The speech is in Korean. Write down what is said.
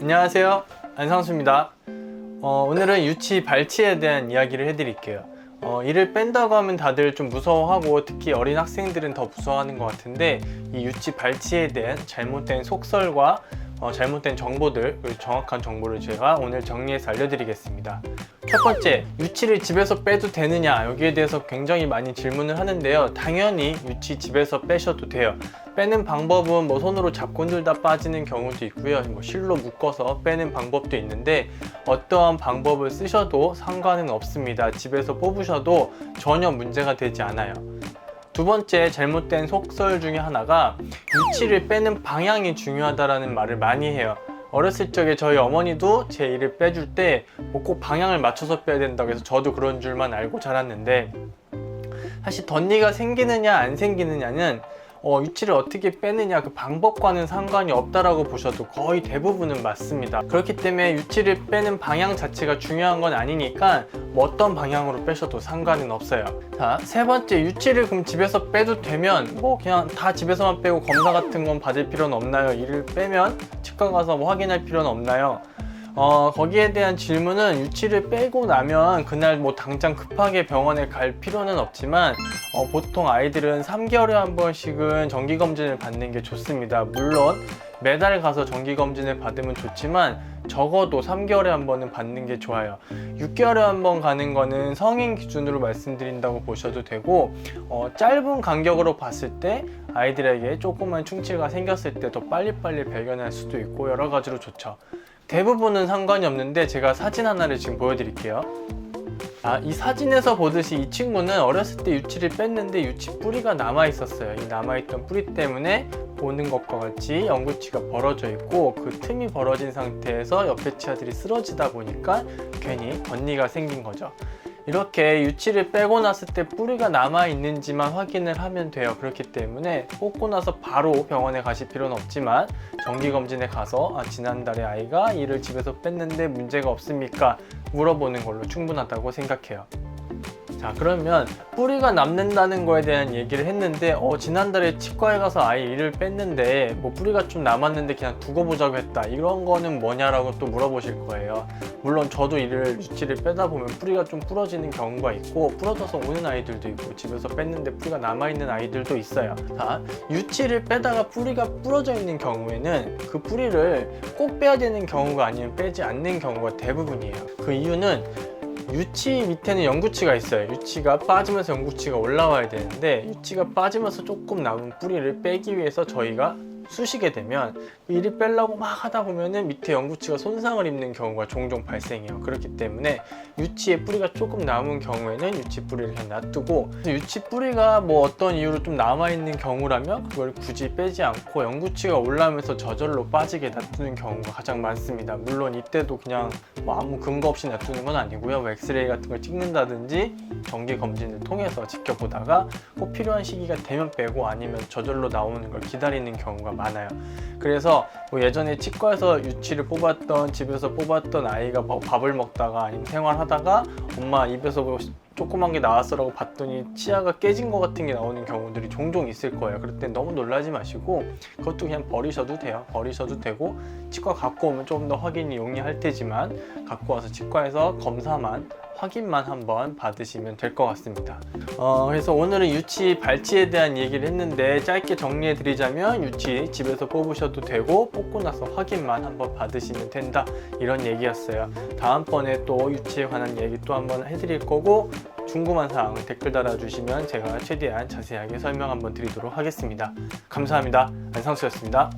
안녕하세요, 안상수입니다. 오늘은 유치 발치에 대한 이야기를 해드릴게요. 이를 뺀다고 하면 다들 좀 무서워하고 특히 어린 학생들은 더 무서워하는 것 같은데, 이 유치 발치에 대한 잘못된 속설과 잘못된 정보들, 그리고 정확한 정보를 제가 오늘 정리해서 알려드리겠습니다. 첫 번째, 유치를 집에서 빼도 되느냐, 여기에 대해서 굉장히 많이 질문을 하는데요. 당연히 유치 집에서 빼셔도 돼요. 빼는 방법은 손으로 잡고 흔들다 빠지는 경우도 있고요, 실로 묶어서 빼는 방법도 있는데, 어떠한 방법을 쓰셔도 상관은 없습니다. 집에서 뽑으셔도 전혀 문제가 되지 않아요. 두 번째, 잘못된 속설 중에 하나가 유치를 빼는 방향이 중요하다라는 말을 많이 해요. 어렸을 적에 저희 어머니도 제 이를 빼줄 때 꼭 방향을 맞춰서 빼야 된다고 해서 저도 그런 줄만 알고 자랐는데, 사실 덧니가 생기느냐 안 생기느냐는 유치를 어떻게 빼느냐 그 방법과는 상관이 없다라고 보셔도 거의 대부분은 맞습니다. 그렇기 때문에 유치를 빼는 방향 자체가 중요한 건 아니니까 어떤 방향으로 빼셔도 상관은 없어요. 자, 세 번째, 유치를 그럼 집에서 빼도 되면 그냥 다 집에서만 빼고 검사 같은 건 받을 필요는 없나요? 이를 빼면 치과 가서 확인할 필요는 없나요? 거기에 대한 질문은, 유치를 빼고 나면 그날 당장 급하게 병원에 갈 필요는 없지만 보통 아이들은 3개월에 한 번씩은 정기검진을 받는 게 좋습니다. 물론 매달 가서 정기검진을 받으면 좋지만 적어도 3개월에 한 번은 받는 게 좋아요. 6개월에 한 번 가는 거는 성인 기준으로 말씀드린다고 보셔도 되고, 짧은 간격으로 봤을 때 아이들에게 조그만 충치가 생겼을 때 더 빨리빨리 발견할 수도 있고 여러 가지로 좋죠. 대부분은 상관이 없는데 제가 사진 하나를 지금 보여드릴게요. 이 사진에서 보듯이 이 친구는 어렸을 때 유치를 뺐는데 유치 뿌리가 남아 있었어요. 이 남아있던 뿌리 때문에 보는 것과 같이 영구치가 벌어져 있고, 그 틈이 벌어진 상태에서 옆에 치아들이 쓰러지다 보니까 괜히 덧니가 생긴 거죠. 이렇게 유치를 빼고 났을 때 뿌리가 남아 있는지만 확인을 하면 돼요. 그렇기 때문에 뽑고 나서 바로 병원에 가실 필요는 없지만 정기검진에 가서 지난달에 아이가 이를 집에서 뺐는데 문제가 없습니까? 물어보는 걸로 충분하다고 생각해요. 자, 그러면 뿌리가 남는다는 거에 대한 얘기를 했는데, 지난달에 치과에 가서 아이 이를 뺐는데 뿌리가 좀 남았는데 그냥 두고 보자고 했다, 이런 거는 뭐냐라고 또 물어보실 거예요. 물론 저도 이를 유치를 빼다 보면 뿌리가 좀 부러지는 경우가 있고, 부러져서 오는 아이들도 있고, 집에서 뺐는데 뿌리가 남아있는 아이들도 있어요. 자, 유치를 빼다가 뿌리가 부러져 있는 경우에는 그 뿌리를 꼭 빼야 되는 경우가 아니면 빼지 않는 경우가 대부분이에요. 그 이유는, 유치 밑에는 영구치가 있어요. 유치가 빠지면서 영구치가 올라와야 되는데, 유치가 빠지면서 조금 남은 뿌리를 빼기 위해서 저희가 쑤시게 되면 이를 빼려고 막 하다 보면은 밑에 영구치가 손상을 입는 경우가 종종 발생해요. 그렇기 때문에 유치에 뿌리가 조금 남은 경우에는 유치 뿌리를 그냥 놔두고, 유치 뿌리가 어떤 이유로 좀 남아있는 경우라면 그걸 굳이 빼지 않고 영구치가 올라오면서 저절로 빠지게 놔두는 경우가 가장 많습니다. 물론 이때도 그냥 아무 근거 없이 놔두는 건 아니고요. 엑스레이 같은 걸 찍는다든지 정기 검진을 통해서 지켜보다가 꼭 필요한 시기가 되면 빼고, 아니면 저절로 나오는 걸 기다리는 경우가 많아요. 그래서 예전에 치과에서 유치를 뽑았던, 집에서 뽑았던 아이가 밥을 먹다가 아니면 생활하다가 엄마 입에서 조그만 게 나왔어 라고 봤더니 치아가 깨진 것 같은 게 나오는 경우들이 종종 있을 거예요. 그럴 땐 너무 놀라지 마시고 그것도 그냥 버리셔도 돼요. 버리셔도 되고, 치과 갖고 오면 조금 더 확인이 용이할 테지만 갖고 와서 치과에서 검사만, 확인만 한번 받으시면 될 것 같습니다. 그래서 오늘은 유치 발치에 대한 얘기를 했는데, 짧게 정리해 드리자면 유치 집에서 뽑으셔도 되고 뽑고 나서 확인만 한번 받으시면 된다, 이런 얘기였어요. 다음번에 또 유치에 관한 얘기 또 한번 해드릴 거고, 궁금한 사항 댓글 달아주시면 제가 최대한 자세하게 설명 한번 드리도록 하겠습니다. 감사합니다. 안상수였습니다.